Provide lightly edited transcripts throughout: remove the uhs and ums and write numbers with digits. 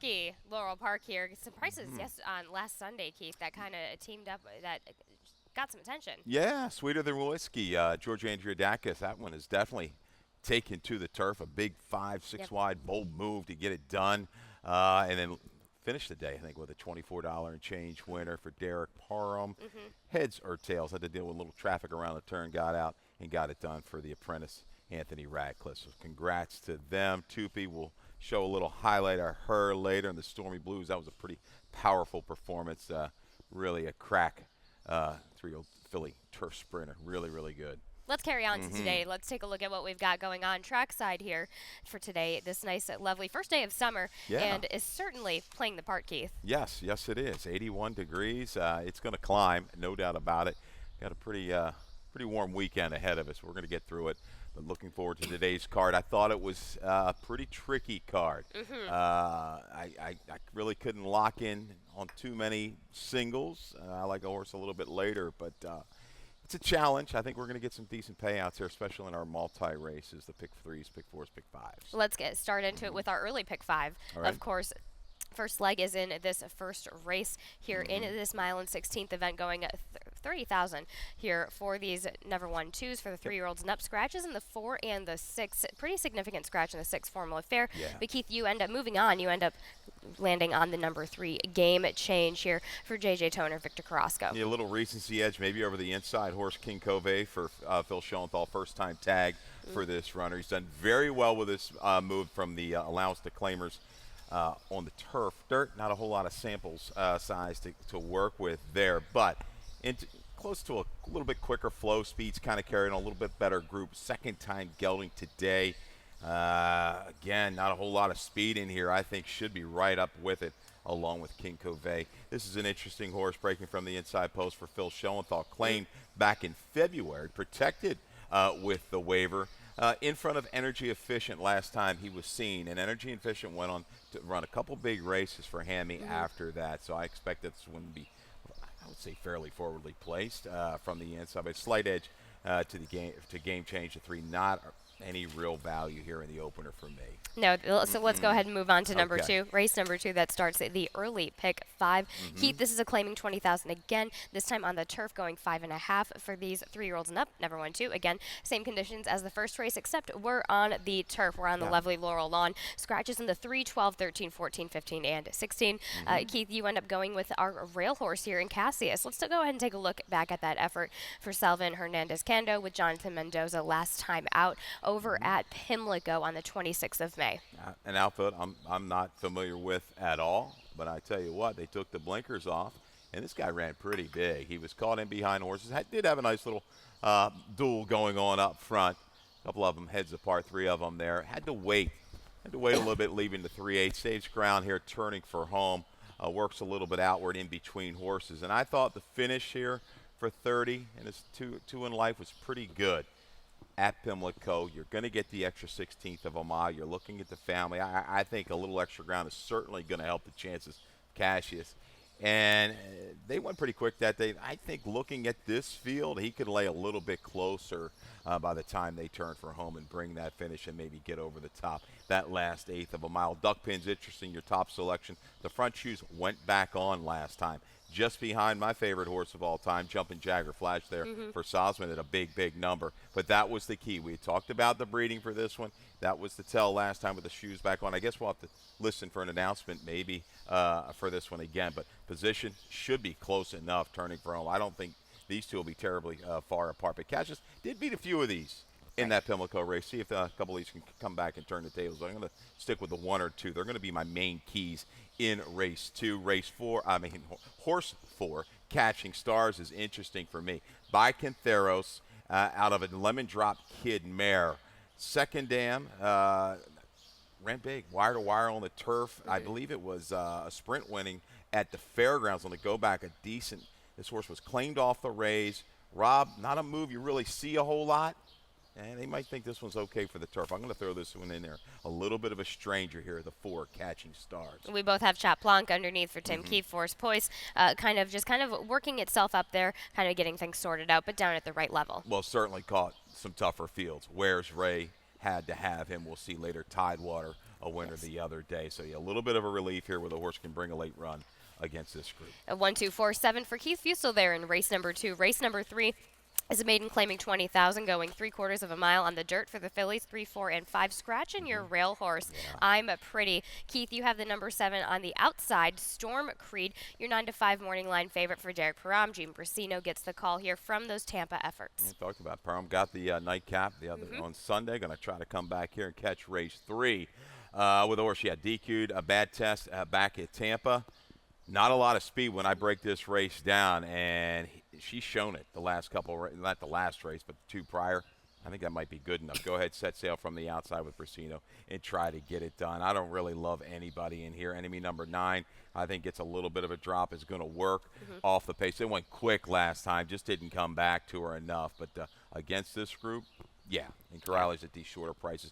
Jockey Laurel Park here. Some prices on last Sunday, Keith, that kind of teamed up that got some attention. Yeah, sweeter than whiskey. George Andriadakis, that one is definitely taken to the turf. A big 5-6 Yep. wide, bold move to get it done. And then finish the day, I think, with a $24 and change winner for Derek Parham. Heads or tails, had to deal with a little traffic around the turn, got out and got it done for the apprentice, Anthony Radcliffe. So congrats to them. Tupi will show a little highlight of her later in the Stormy Blues. That was a pretty powerful performance. Really a crack 3-year-old filly turf sprinter. Really, really good. Let's carry on to today. Let's take a look at what we've got going on trackside here for today. This nice, lovely first day of summer, Yeah. and is certainly playing the part, Keith. Yes, yes, it is. 81 degrees. It's going to climb, no doubt about it. Got a pretty warm weekend ahead of us. We're going to get through it. But looking forward to today's card. I thought it was a pretty tricky card. I really couldn't lock in on too many singles. I like a horse a little bit later, but it's a challenge. I think we're going to get some decent payouts here, especially in our multi-races, the pick threes, pick fours, pick fives. Let's get started into it with our early pick five. All right. Of course, first leg is in this first race here in this mile and 16th event, going at 30,000 here for these never won twos for the 3-year-olds and up. Scratches in the 4 and the 6. Pretty significant scratch in the 6 Formula Fair. Yeah. But Keith, you end up moving on. You end up landing on the number 3 game change here for J.J. Toner, Victor Carrasco. Yeah, a little recency edge maybe over the inside horse King Covey for Phil Schoenthal, first-time tag for this runner. He's done very well with this move from the allowance to claimers on the turf. Dirt, not a whole lot of samples size to work with there, but close to a little bit quicker flow speeds, kind of carrying a little bit better group. Second time gelding today. Again, not a whole lot of speed in here. I think should be right up with it along with King Covey. This is an interesting horse breaking from the inside post for Phil Schoenthal. Claimed back in February, protected with the waiver. In front of Energy Efficient last time he was seen, and Energy Efficient went on to run a couple big races for Hammy after that. So I expect this one to be, I would say, fairly forwardly placed from the inside, but slight edge to the game change to 3. Not any real value here in the opener for me. No, so let's go ahead and move on to number Okay. 2, race number 2 that starts at the early pick 5. Keith, this is a claiming 20,000 again, this time on the turf, going 5.5 for these 3-year-olds and up, never won 2. Again, same conditions as the first race, except we're on the turf. We're on the lovely Laurel lawn. Scratches in the 3, 12, 13, 14, 15, and 16. Keith, you end up going with our rail horse here in Cassius. Let's go ahead and take a look back at that effort for Salvin Hernandez-Cando with Jonathan Mendoza last time out over at Pimlico on the 26th of May. An outfit I'm not familiar with at all, but I tell you what, they took the blinkers off, and this guy ran pretty big. He was caught in behind horses. Did have a nice little duel going on up front. A couple of them heads apart, 3 of them there. Had to wait a little bit, leaving the 3-8. Saves ground here, turning for home. Works a little bit outward in between horses. And I thought the finish here for 30 and his two in life was pretty good. At Pimlico, you're going to get the extra 16th of a mile. You're looking at the family. I think a little extra ground is certainly going to help the chances of Cassius. And they went pretty quick that day. I think looking at this field, he could lay a little bit closer by the time they turn for home and bring that finish and maybe get over the top that last 1/8 of a mile. Duck pin's interesting, your top selection. The front shoes went back on last time. Just behind my favorite horse of all time, Jumpin' Jagger Flash there for Sosman at a big, big number. But that was the key. We talked about the breeding for this one. That was the tell last time with the shoes back on. I guess we'll have to listen for an announcement maybe for this one again. But position should be close enough turning for home. I don't think these two will be terribly far apart. But Cassius did beat a few of these in that Pimlico race. See if a couple of these can come back and turn the tables. I'm going to stick with the 1 or 2. They're going to be my main keys in race 2. Horse 4, Catching Stars, is interesting for me. By Cantheros out of a Lemon Drop Kid mare. Second dam, ran big, wire to wire on the turf. I believe it was a sprint winning at the fairgrounds on the go back. This horse was claimed off the raise. Rob, not a move you really see a whole lot. And they might think this one's okay for the turf. I'm going to throw this one in there. A little bit of a stranger here, the 4, Catching Stars. We both have Chap Blanc underneath for Tim Keefe. Force Poise, kind of working itself up there, kind of getting things sorted out, but down at the right level. Well, certainly caught some tougher fields. Where's Ray? Had to have him. We'll see later. Tidewater a winner Yes. the other day. So yeah, a little bit of a relief here where the horse can bring a late run against this group. A 1-2-4-7 for Keith Fusel there in race number 2. Race number 3 is a maiden claiming 20,000, going 3/4 of a mile on the dirt for the fillies, 3, 4, and 5. Scratching your rail horse. Yeah. I'm pretty. Keith, you have the number 7 on the outside, Storm Creed, your 9-5 morning line favorite for Derek Param. Gene Brasino gets the call here from those Tampa efforts. We talked about Perham got the nightcap the other on Sunday. Going to try to come back here and catch race 3 with a horse. She had DQ'd a bad test back at Tampa. Not a lot of speed when I break this race down, and she's shown it the last couple, not the last race, but the 2 prior. I think that might be good enough. Go ahead, set sail from the outside with Brasino and try to get it done. I don't really love anybody in here. Enemy number 9, I think gets a little bit of a drop. Is going to work off the pace. They went quick last time, just didn't come back to her enough. But against this group, yeah, and Corrales at these shorter prices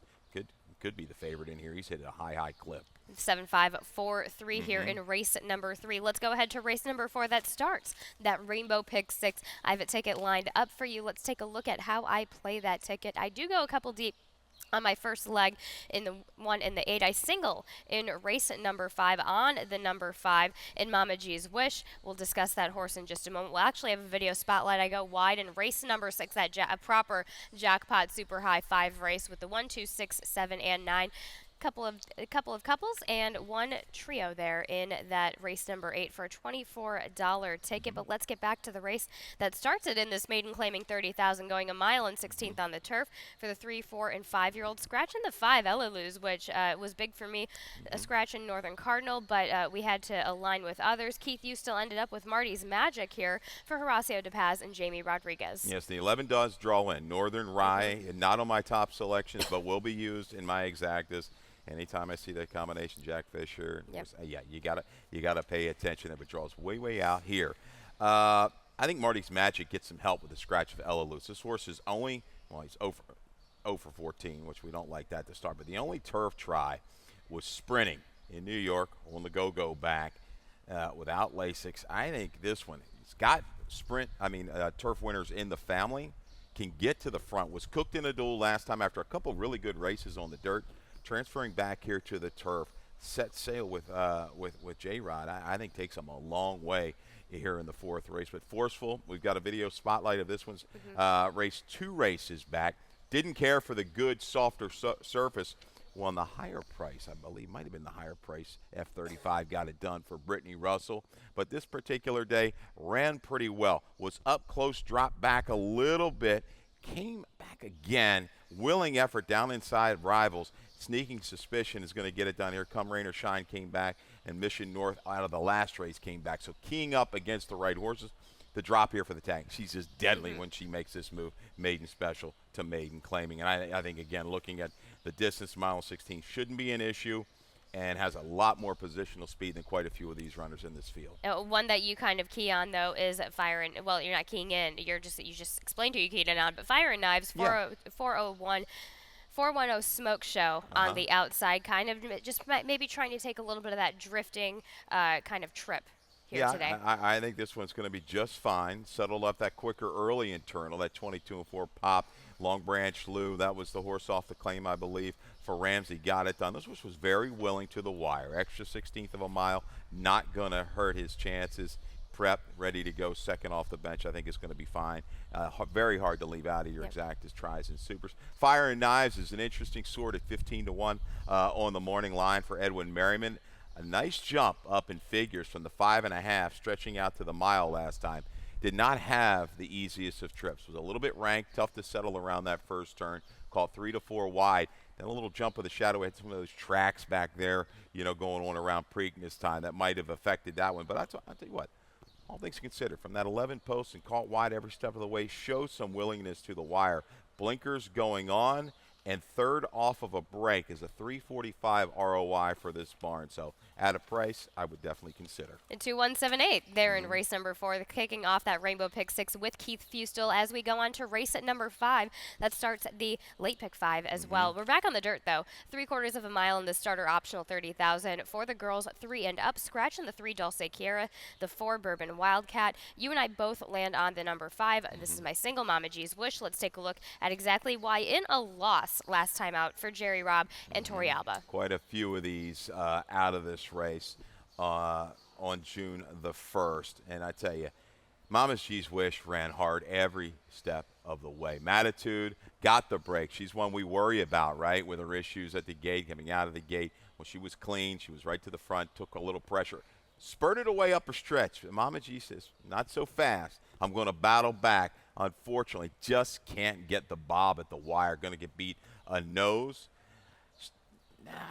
could be the favorite in here. He's hit a high clip. 7-5-4-3 here in race number 3. Let's go ahead to race number 4 that starts that Rainbow Pick 6. I have a ticket lined up for you. Let's take a look at how I play that ticket. I do go a couple deep on my first leg in the 1 and the 8. I single in race number 5 on the number 5 in Mama G's Wish. We'll discuss that horse in just a moment. We'll actually have a video spotlight. I go wide in race number 6, that a proper jackpot super high 5 race with the 1, 2, 6, 7, and 9. A couple of couples and one trio there in that race number 8 for a $24 ticket. But let's get back to the race that starts it in this maiden claiming 30,000, going a mile and 16th on the turf for the 3, 4, and 5-year-old. Scratching the 5 Elaluz, which was big for me, a scratch in Northern Cardinal, but we had to align with others. Keith, you still ended up with Marty's Magic here for Horacio De Paz and Jamie Rodriguez. Yes, the 11 does draw in. Northern Rye, not on my top selections, but will be used in my exactas. Anytime I see that combination, Jack Fisher, yeah, you gotta pay attention if it draws way out here. I think Marty's Magic gets some help with the scratch of Elaluz. This horse is only, well, he's 0 for 14, which we don't like that to start. But the only turf try was sprinting in New York on the go-go back without Lasix. I think this one, it's got turf winners in the family, can get to the front. Was cooked in a duel last time after a couple really good races on the dirt. Transferring back here to the turf, set sail with J-Rod, I think takes them a long way here in the 4th race. But forceful, we've got a video spotlight of this one's race 2 races back. Didn't care for the good, softer surface. Won the higher price, I believe, might have been the higher price. F35 got it done for Brittany Russell. But this particular day ran pretty well. Was up close, dropped back a little bit, came back again. Willing effort down inside rivals. Sneaking Suspicion is going to get it done here. Come Rain or Shine came back, and Mission North out of the last race came back. So keying up against the right horses. The drop here for the tag. She's just deadly when she makes this move. Maiden special to maiden claiming. And I think, again, looking at the distance, mile 16 shouldn't be an issue and has a lot more positional speed than quite a few of these runners in this field. One that you kind of key on, though, is Fire and, well, you're not keying in. You just explained who you keyed in on. But Fire and Knives, 401. 410 Smoke Show on the outside, kind of just maybe trying to take a little bit of that drifting kind of trip here today. I think this one's going to be just fine. Settled up that quicker early internal, that 22-4 pop. Long Branch Lou, that was the horse off the claim, I believe, for Ramsey. Got it done. This horse was very willing to the wire. Extra 16th of a mile, not going to hurt his chances. Prep, ready to go, second off the bench, I think is going to be fine. Very hard to leave out of your exactas, tries, and supers. Fire and Knives is an interesting sort at 15-1 on the morning line for Edwin Merriman. A nice jump up in figures from the 5.5, stretching out to the mile last time. Did not have the easiest of trips. Was a little bit ranked, tough to settle around that first turn. Caught 3 to 4 wide. Then a little jump of the shadow, had some of those tracks back there, going on around Preakness time that might have affected that one. But I'll tell you what. All things considered, from that 11 post and caught wide every step of the way, shows some willingness to the wire. Blinkers going on, and third off of a break is a 345 ROI for this barn. So at a price I would definitely consider. And 2178 there in race number 4, kicking off that Rainbow Pick 6 with Keith Fustel as we go on to race at number 5. That starts the late pick 5 as well. We're back on the dirt though. 3/4 of a mile in the starter optional 30,000 for the girls 3 and up. Scratch in the 3 Dulce Kiera, the 4 Bourbon Wildcat. You and I both land on the number 5. This is my single Mama G's Wish. Let's take a look at exactly why in a loss last time out for Jerry Robb and Tori Alba. Quite a few of these out of this race on June the 1st. And I tell you, Mama's G's Wish ran hard every step of the way. Matitude got the break. She's one we worry about, right, with her issues at the gate, coming out of the gate. Well, she was clean. She was right to the front, took a little pressure. Spurted away up a stretch. Mama G says, not so fast. I'm going to battle back. Unfortunately, just can't get the bob at the wire. Going to get beat a nose.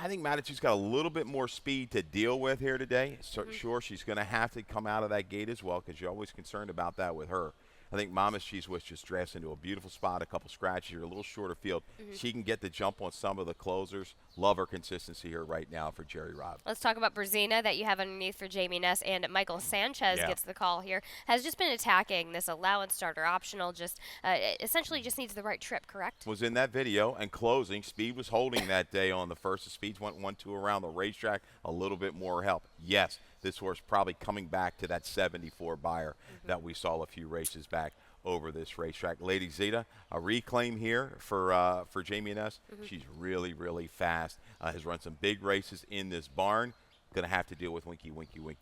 I think Matitude's got a little bit more speed to deal with here today. So, sure, she's going to have to come out of that gate as well because you're always concerned about that with her. I think Mama's Cheese Wish just drafts into a beautiful spot, a couple scratches here, a little shorter field. She can get the jump on some of the closers. Love her consistency here right now for Jerry Robb. Let's talk about Brazina that you have underneath for Jamie Ness, and Michael Sanchez gets the call here. Has just been attacking this allowance starter optional, just essentially just needs the right trip, correct? Was in that video and closing. Speed was holding that day on the first. The speeds went 1-2 around the racetrack. A little bit more help. Yes, this horse probably coming back to that 74 buyer that we saw a few races back over this racetrack. Lady Zeta, a reclaim here for Jamie Ness. She's really, really fast. Has run some big races in this barn. Going to have to deal with Winky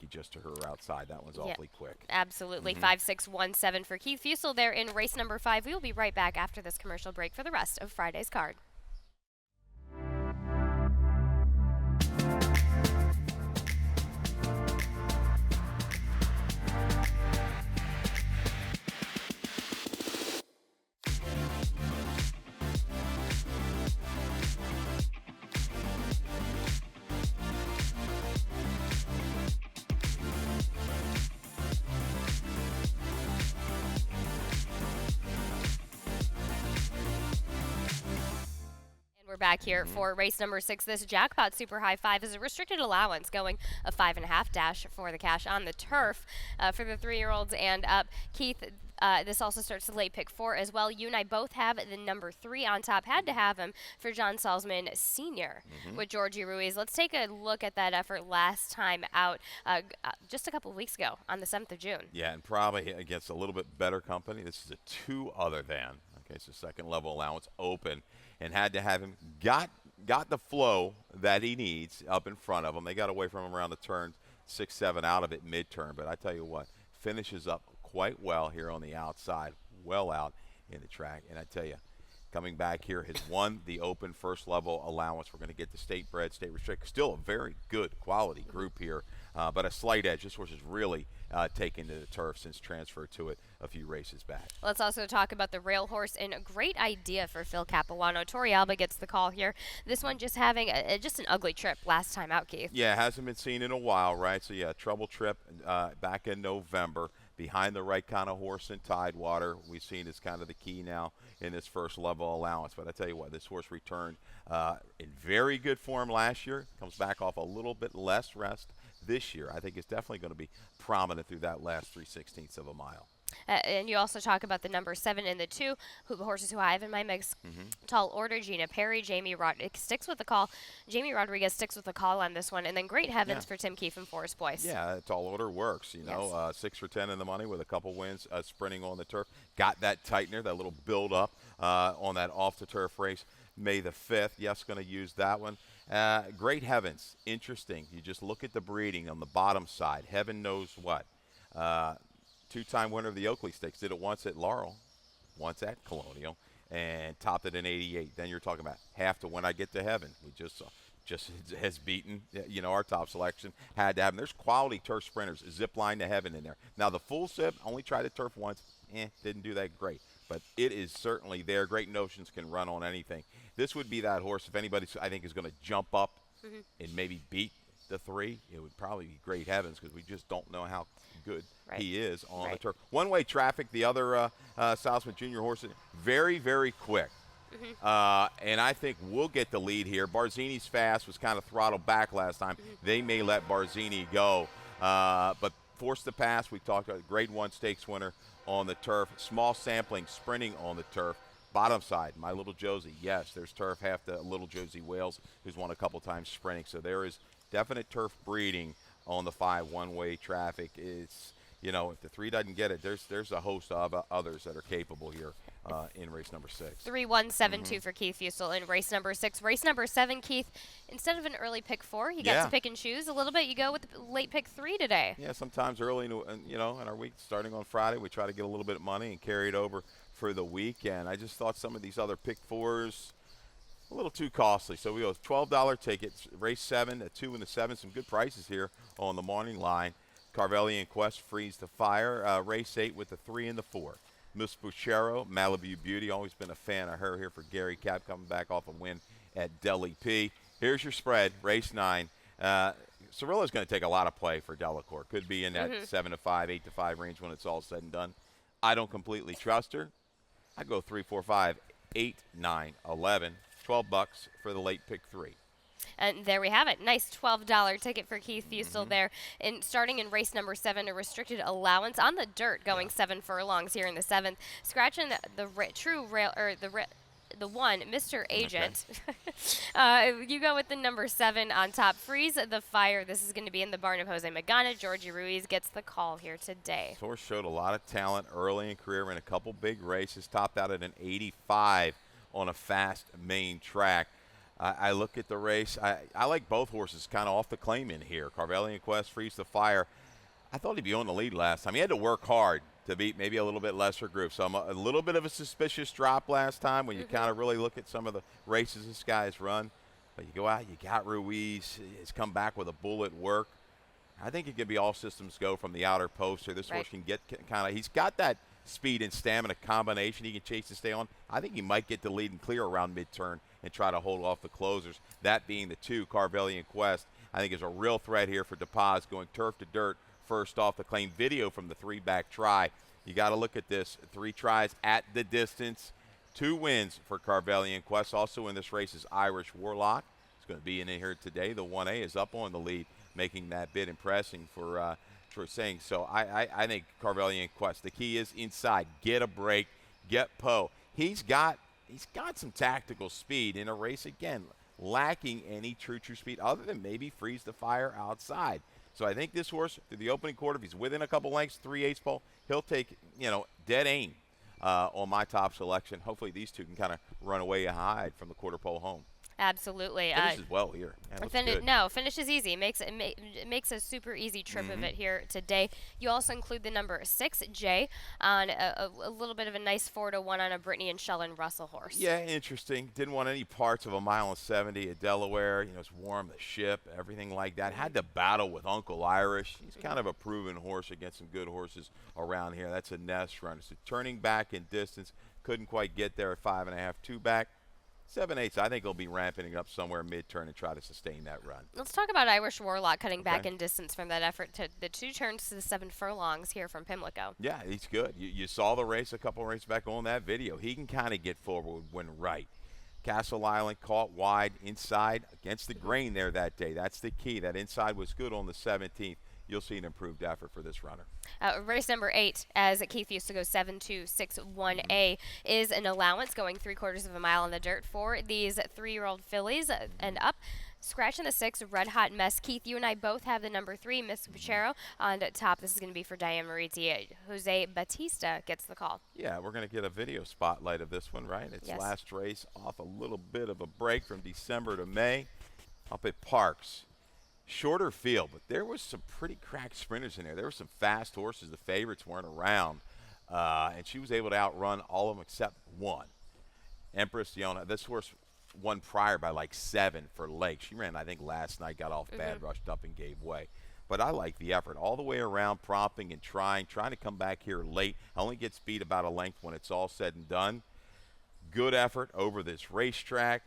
just to her outside. That one's awfully quick. Absolutely. 5-6-1-7 for Keith Fusel there in race number 5. We will be right back after this commercial break for the rest of Friday's card. We're back here for race number 6. This Jackpot Super High 5 is a restricted allowance, going a 5.5 dash for the cash on the turf for the 3-year-olds and up. Keith, this also starts the late pick 4 as well. You and I both have the number 3 on top. Had to have him for John Salzman Sr. With Georgie Ruiz. Let's take a look at that effort last time out just a couple of weeks ago on the 7th of June. Yeah, and probably against a little bit better company. This is a 2 other than. Okay, it's a second level allowance open. And had to have him, got the flow that he needs up in front of him. They got away from him around the turn 6-7 out of it mid-turn. But I tell you what, finishes up quite well here on the outside, well out in the track. And I tell you, coming back here, has won the open first level allowance. We're going to get the state bred, state restricted. Still a very good quality group here, but a slight edge. This horse is really taken to the turf since transfer to it a few races back. Let's also talk about the rail horse, and a great idea for Phil Capuano. Tori Alba gets the call here. This one just having just an ugly trip last time out, Keith. Yeah, hasn't been seen in a while, right? So, yeah, trouble trip back in November. Behind the right kind of horse in Tidewater. We've seen it's kind of the key now in this first level allowance. But I tell you what, this horse returned in very good form last year. Comes back off a little bit less rest this year. I think it's definitely going to be prominent through that last 3/16 of a mile. And you also talk about the number 7 and the 2 horses who I have in my mix. Tall Order, Gina Perry, Jamie Rodriguez sticks with the call. Jamie Rodriguez sticks with the call on this one. And then Great Heavens for Tim Keefe and Forest Boyce. Yeah, Tall Order works, you know. 6 for 10 in the money with a couple wins sprinting on the turf. Got that tightener, that little build up on that off the turf race May the 5th. Yes, going to use that one. Great Heavens, interesting. You just look at the breeding on the bottom side. Heaven knows what. 2-time winner of the Oakley Stakes. Did it once at Laurel, once at Colonial, and topped it in '88. Then you're talking about half to When I Get to Heaven. We just has beaten, you know, our top selection. Had to have them. There's quality turf sprinters, zip line to heaven in there. Now, the full zip, only tried the turf once. Didn't do that great. But it is certainly there. Great Notions can run on anything. This would be that horse, if anybody, I think, is going to jump up and maybe beat the 3, it would probably be Great Heavens, because we just don't know how good he is on the turf. One-way traffic, the other Southwood Junior horse, very, very quick. And I think we'll get the lead here. Barzini's fast, was kind of throttled back last time. They may let Barzini go. But force the pass, we talked about grade 1 stakes winner on the turf. Small sampling, sprinting on the turf. Bottom side, My Little Josie. Yes, there's turf, half the Little Josie Wales, who's won a couple times sprinting. So there is definite turf breeding on the 5 one-way traffic. It's, if the 3 doesn't get it, there's a host of others that are capable here in race number 6. 3-1-7-2 for Keith Fusel in race number 6. Race number 7, Keith, instead of an early pick 4, you got to pick and choose a little bit. You go with the late pick 3 today. Yeah, sometimes early, in our week, starting on Friday, we try to get a little bit of money and carry it over for the weekend. I just thought some of these other pick 4s a little too costly. So we go with $12 tickets, race 7, a 2 and the 7. Some good prices here on the morning line. Carvellian Quest, Freeze the Fire. Race 8 with the 3 and the 4. Miss Buchero, Malibu Beauty. Always been a fan of her here for Gary Cap, coming back off a win at Deli P. Here's your spread, race 9. Cirilla's going to take a lot of play for Delacour. Could be in that 7-5, 8-5 range when it's all said and done. I don't completely trust her. I go 3, 4, 5, 8, 9, 11. $12 for the late pick 3. And there we have it. Nice $12 ticket for Keith Fusel there. And starting in race number 7, a restricted allowance on the dirt, going 7 furlongs here in the 7th. Scratching the true rail, or the one, Mr. Agent. Okay. You go with the number 7 on top. Freeze the Fire. This is going to be in the barn of Jose Magana. Georgie Ruiz gets the call here today. This horse showed a lot of talent early in career in a couple big races. Topped out at an 85 on a fast main track. I look at the race. I like both horses kind of off the claim in here. Carvellian Quest, Freeze the Fire. I thought he'd be on the lead last time. He had to work hard to beat maybe a little bit lesser group. So I'm a little bit of a suspicious drop last time when you kind of really look at some of the races this guy's run. But you go out, you got Ruiz. He's come back with a bullet work. I think it could be all systems go from the outer post here. This horse can get kind of – he's got that speed and stamina combination he can chase and stay on. I think he might get the lead and clear around mid-turn and try to hold off the closers. That being the 2, Carvellian Quest, I think is a real threat here for DePaz, going turf to dirt first off the claim. Video from the 3-back try. You got to look at this. 3 tries at the distance. 2 wins for Carvellian Quest. Also in this race is Irish Warlock. It's going to be in here today. The 1A is up on the lead, making that bid impressing for saying. So I think Carvellian Quest, the key is inside. Get a break. Get Poe. He's got some tactical speed in a race, again, lacking any true speed other than maybe Freeze the Fire outside. So I think this horse, through the opening quarter, if he's within a couple lengths, 3/8 pole, he'll take, dead aim on my top selection. Hopefully these 2 can kind of run away and hide from the quarter pole home. Absolutely. Finishes well here. Finishes easy. Makes a super easy trip of it here today. You also include the number 6, Jay, on a little bit of a nice 4-1 on a Brittany and Sheldon Russell horse. Yeah, interesting. Didn't want any parts of a 1:70 at Delaware. It's warm, the ship, everything like that. Had to battle with Uncle Irish. He's kind of a proven horse against some good horses around here. That's a nest run. So turning back in distance, couldn't quite get there at 5.5, 2 back. 7/8, I think he'll be ramping it up somewhere mid-turn and try to sustain that run. Let's talk about Irish Warlock cutting back in distance from that effort to the 2 turns to the 7 furlongs here from Pimlico. Yeah, he's good. You saw the race a couple races back on that video. He can kind of get forward when right. Castle Island caught wide inside against the grain there that day. That's the key. That inside was good on the 17th. You'll see an improved effort for this runner. Race number 8, as Keith used to go 7-2-6-1A, is an allowance going 3/4 of a mile on the dirt for these 3-year-old fillies and up. Scratching the 6, Red Hot Mess. Keith, you and I both have the number 3, Miss Buchero, on top. This is going to be for Diane Marizzi. Jose Batista gets the call. Yeah, we're going to get a video spotlight of this one, right? It's last race off a little bit of a break from December to May up at Parks. Shorter field, but there was some pretty cracked sprinters in there. There were some fast horses. The favorites weren't around, and she was able to outrun all of them except one. Empress Diona. This horse won prior by like 7 for Lake. She ran, I think, last night, got off bad, rushed up and gave way. But I like the effort all the way around, prompting and trying to come back here late. Only gets beat about a length when it's all said and done. Good effort over this racetrack.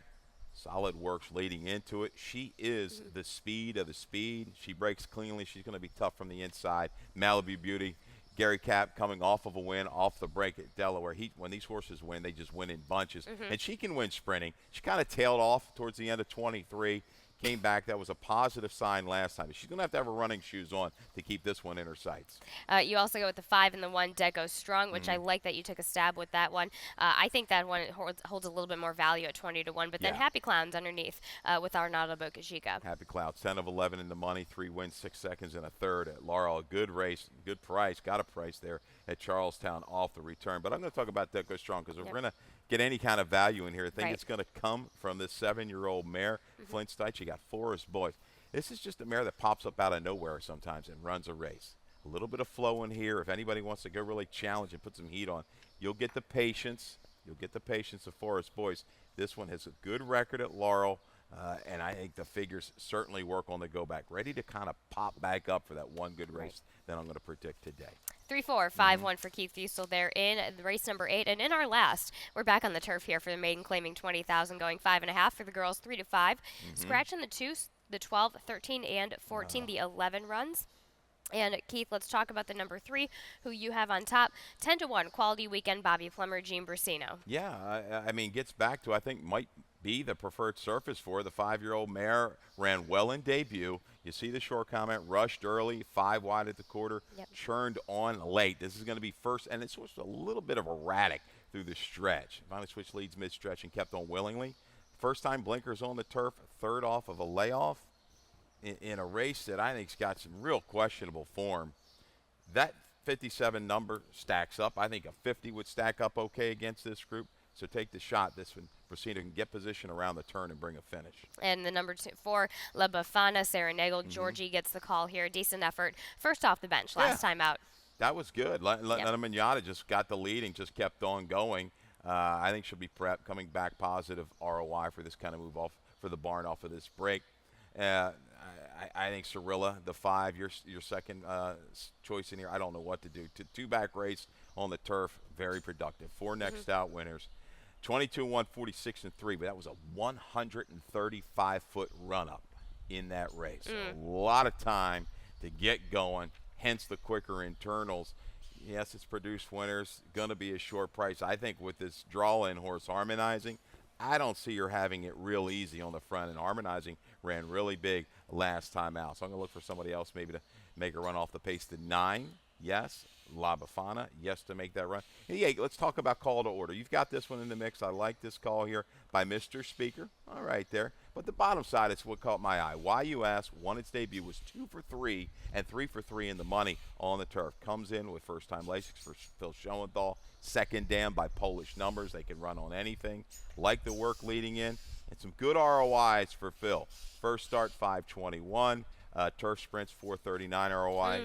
Solid works leading into it. She is the speed of the speed. She breaks cleanly. She's going to be tough from the inside. Malibu Beauty Gary Cap coming off of a win off the break at Delaware. When these horses win, they just win in bunches. And she can win sprinting. She kind of tailed off towards the end of 23. Came back. That was a positive sign last time. She's going to have her running shoes on to keep this one in her sights. You also go with the 5 and the 1, Deco Strong, which I like that you took a stab with that one. I think that one holds a little bit more value at 20 to 1, but then Happy Clowns underneath with Arnaldo Boca Chica. Happy Clowns, 10 of 11 in the money, 3 wins, 6 seconds and a third at Laurel. A good race, good price, got a price there at Charlestown off the return. But I'm going to talk about Deco Strong because if we're going to get any kind of value in here, I think it's going to come from this 7-year-old mare, Flint Stite. She got Forest Boys. This is just a mare that pops up out of nowhere sometimes and runs a race. A little bit of flow in here. If anybody wants to go really challenge and put some heat on, you'll get the patience. You'll get the patience of Forest Boys. This one has a good record at Laurel, and I think the figures certainly work on the go back. Ready to kind of pop back up for that one good race that I'm going to predict today. 3-4, 5-1 for Keith Fusel there in race number 8. And in our last, we're back on the turf here for the maiden claiming 20,000, going 5.5 for the girls, 3 to 5. Scratching the 2, the 12, 13, and 14, the 11 runs. And Keith, let's talk about the number 3, who you have on top. 10 to 1, Quality Weekend, Bobby Plummer, Gene Brasino. Yeah, I mean, gets back to, I think, might be the preferred surface for her. The 5-year-old mare ran well in debut. You see the short comment, rushed early, 5 wide at the quarter, churned on late. This is going to be first, and it's a little bit of erratic through the stretch. Finally switched leads mid-stretch and kept on willingly. First time blinkers on the turf, third off of a layoff in a race that I think's got some real questionable form. That 57 number stacks up. I think a 50 would stack up okay against this group. So take the shot. This one, Brasino can get position around the turn and bring a finish. And the number 4, La Bafana, Sarah Nagel. Georgie gets the call here. Decent effort. First off the bench last time out. That was good. Lena Mignata just got the lead and just kept on going. I think she'll be coming back positive ROI for this kind of move off for the barn off of this break. I think Cirilla, the 5, your second choice in here. I don't know what to do. Two-back race on the turf, very productive. 4 next out winners. 22-1, 46-3, but that was a 135-foot run-up in that race. A lot of time to get going, hence the quicker internals. Yes, it's produced winners, going to be a short price. I think with this draw-in horse Harmonizing, I don't see her having it real easy on the front, and Harmonizing ran really big last time out. So I'm going to look for somebody else maybe to make a run off the pace to 9. Yes. La Bafana, yes, to make that run. And yeah, let's talk about call to order. You've got this one in the mix. I like this call here by Mr. Speaker. All right there. But the bottom side is what caught my eye. Why you ask, won its debut, was 2 for 3 and 3 for 3 in the money on the turf. Comes in with first-time Lasix for Phil Schoenthal. Second dam by Polish numbers. They can run on anything. Like the work leading in. And some good ROIs for Phil. First start, 521. Turf sprints, 439 ROI.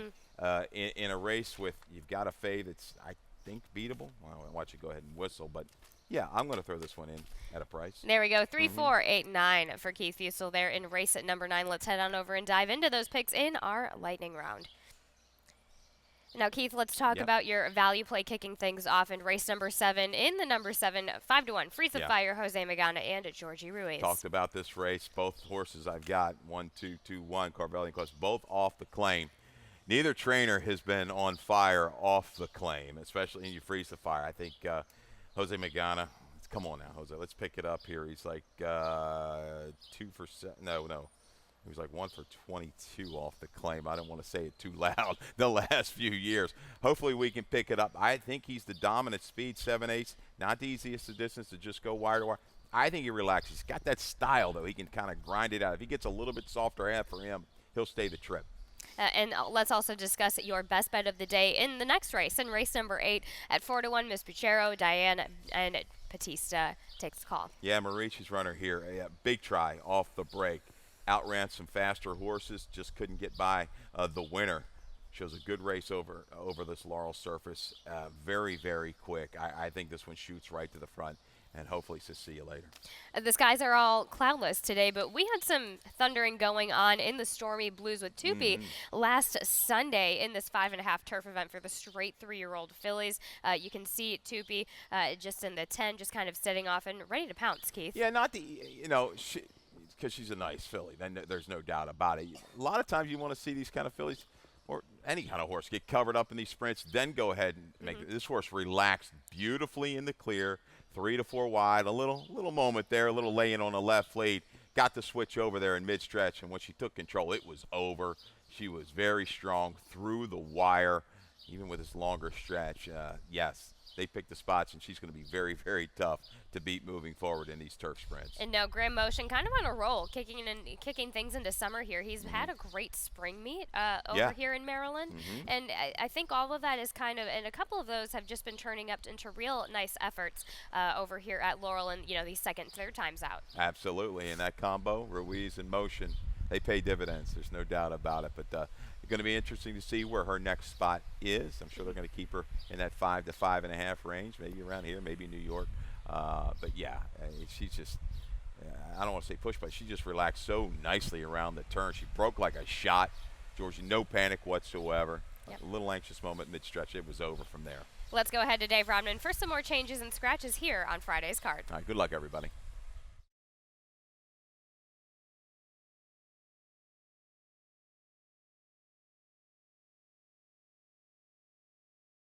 In a race with, you've got a fade that's, I think, beatable. Well, I'll watch you go ahead and whistle. But, yeah, I'm going to throw this one in at a price. There we go. 3, 4, 8, 9 for Keith Fusel there in race at number 9. Let's head on over and dive into those picks in our lightning round. Now, Keith, let's talk about your value play kicking things off in race number 7. In the number 7, 5 to 1, Freeze of Fire, Jose Magana, and Georgie Ruiz. Talked about this race. Both horses I've got, 1, 2, 2, 1, Carvelli and Quest, both off the claim. Neither trainer has been on fire off the claim, especially in you Freeze the Fire. I think Jose Magana, come on now, Jose, let's pick it up here. He's like 2 for 7. No. He was like 1 for 22 off the claim. I don't want to say it too loud the last few years. Hopefully we can pick it up. I think he's the dominant speed, 7/8. Not the easiest of distance to just go wire to wire. I think he relaxes. He's got that style, though. He can kind of grind it out. If he gets a little bit softer half for him, he'll stay the trip. And let's also discuss your best bet of the day in the next race. In race number 8 at 4 to 1, Miss Puchero, Diane, and Batista takes the call. Yeah, Marici's runner here. A big try off the break. Outran some faster horses, just couldn't get by the winner. Shows a good race over this Laurel surface. Very, very quick. I think this one shoots right to the front, and hopefully says see you later. The skies are all cloudless today, but we had some thundering going on in the Stormy Blues with Tupi last Sunday in this 5.5 turf event for the straight 3-year-old fillies. You can see Tupi just in the 10, just kind of sitting off and ready to pounce, Keith. Yeah, not the, because she's a nice filly. Then there's no doubt about it. A lot of times you want to see these kind of fillies, or any kind of horse, get covered up in these sprints, then go ahead and make this horse relax beautifully in the clear, 3 to 4 wide, a little moment there, a little lay-in on the left lead, got the switch over there in mid-stretch, and when she took control, it was over. She was very strong through the wire, even with this longer stretch. Yes, they picked the spots, and she's going to be very, very tough to beat moving forward in these turf sprints. And now Graham Motion kind of on a roll, kicking things into summer here. He's had a great spring meet over here in Maryland, and I think all of that is kind of, and a couple of those have just been turning up into real nice efforts over here at Laurel, and these second, third times out. Absolutely, and that combo, Ruiz and Motion, they pay dividends. There's no doubt about it. But it's going to be interesting to see where her next spot is. I'm sure they're going to keep her in that 5 to 5.5 range, maybe around here, maybe New York. But yeah, she's just, I don't want to say push, but she just relaxed so nicely around the turn. She broke like a shot. Georgia, no panic whatsoever. Yep. A little anxious moment mid-stretch. It was over from there. Let's go ahead to Dave Rodman for some more changes and scratches here on Friday's card. All right, good luck, everybody.